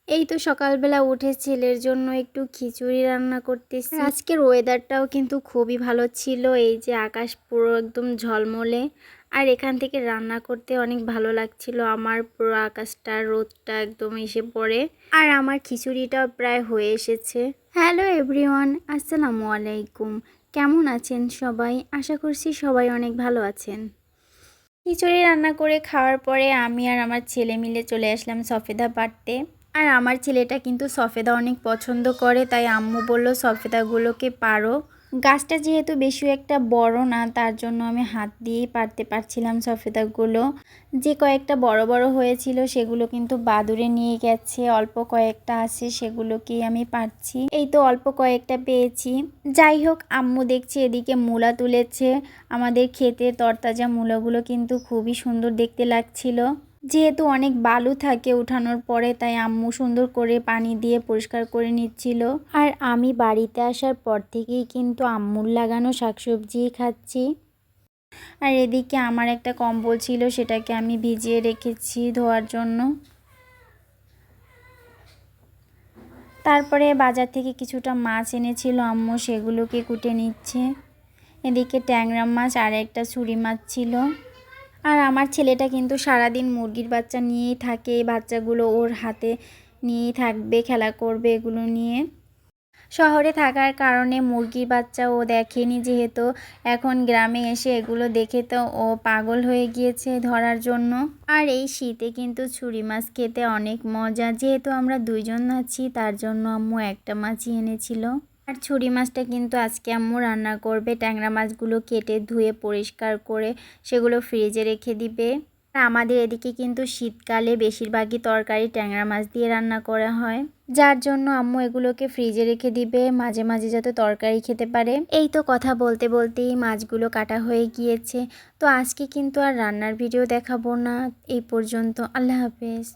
এই তো সকালবেলা উঠে ছেলের জন্য একটু খিচুড়ি রান্না করতেছি। আজকের ওয়েদারটাও কিন্তু খুবই ভালো ছিল, এই যে আকাশ পুরো একদম ঝলমলে। আর এখান থেকে রান্না করতে অনেক ভালো লাগছিল। আমার পুরো আকাশটা রোদটা একদম এসে পড়ে, আর আমার খিচুড়িটাও প্রায় হয়ে এসেছে। হ্যালো এভরিওয়ান, আসসালামু আলাইকুম। কেমন আছেন সবাই? আশা করছি সবাই অনেক ভালো আছেন। খিচুড়ি রান্না করে খাওয়ার পরে আমি আর আমার ছেলে মিলে চলে আসলাম সফেদা পাড়তে। আর আমার ছেলেটা কিন্তু সফেদা অনেক পছন্দ করে, তাই আম্মু বলল সফেদাগুলোকে পারো। গাছটা যেহেতু বেশি একটা বড় না, তার জন্য আমি হাত দিয়েই পারতে পারছিলাম সফেদাগুলো। যে কয়েকটা বড় বড় হয়েছিল সেগুলো কিন্তু বাদুড়ে নিয়ে গেছে, অল্প কয়েকটা আছে সেগুলোকেই আমি পারছি। এই তো অল্প কয়েকটা পেয়েছি। যাই হোক, আম্মু দেখছি এদিকে মূলা তুলেছে। আমাদের ক্ষেতে তরতাজা মূলাগুলো কিন্তু খুবই সুন্দর দেখতে লাগছিল। যেহেতু অনেক বালু থাকে উঠানোর পরে, তাই আম্মু সুন্দর করে পানি দিয়ে পরিষ্কার করে নিচ্ছিল। আর আমি বাড়িতে আসার পর থেকেই কিন্তু আম্মুর লাগানো শাকসবজি খাচ্ছি। আর এদিকে আমার একটা কম্বল ছিল, সেটাকে আমি ভিজিয়ে রেখেছি ধোয়ার জন্য। তারপরে বাজার থেকে কিছুটা মাছ এনেছিল আম্মু, সেগুলোকে কুটে নিচ্ছে। এদিকে ট্যাংরা মাছ আর একটা ছুরি মাছ ছিল। আর আমার ছেলেটা কিন্তু সারাদিন মুরগির বাচ্চা নিয়েই থাকে, এই বাচ্চাগুলো ওর হাতে নিয়েই থাকবে, খেলা করবে এগুলো নিয়ে। শহরে থাকার কারণে মুরগির বাচ্চা ও দেখেনি, যেহেতু এখন গ্রামে এসে এগুলো দেখে তো ও পাগল হয়ে গিয়েছে ধরার জন্য। আর এই শীতে কিন্তু ছুরি মাছ খেতে অনেক মজা, যেহেতু আমরা দুইজন আছি তার জন্য আম্মু একটা মাছই এনেছিল। আর ছুরি মাছটা কিন্তু আজকে আম্মু রান্না করবে। ট্যাংরা মাছগুলো কেটে ধুয়ে পরিষ্কার করে সেগুলো ফ্রিজে রেখে দিবে। আর আমাদের এদিকে কিন্তু শীতকালে বেশিরভাগই তরকারি ট্যাংরা মাছ দিয়ে রান্না করা হয়, যার জন্য আম্মু এগুলোকে ফ্রিজে রেখে দিবে মাঝে মাঝে যাতে তরকারি খেতে পারে। এই তো কথা বলতে বলতেই মাছগুলো কাটা হয়ে গিয়েছে। তো আজকে কিন্তু আর রান্নার ভিডিও দেখাবো না, এই পর্যন্ত। আল্লাহ হাফেজ।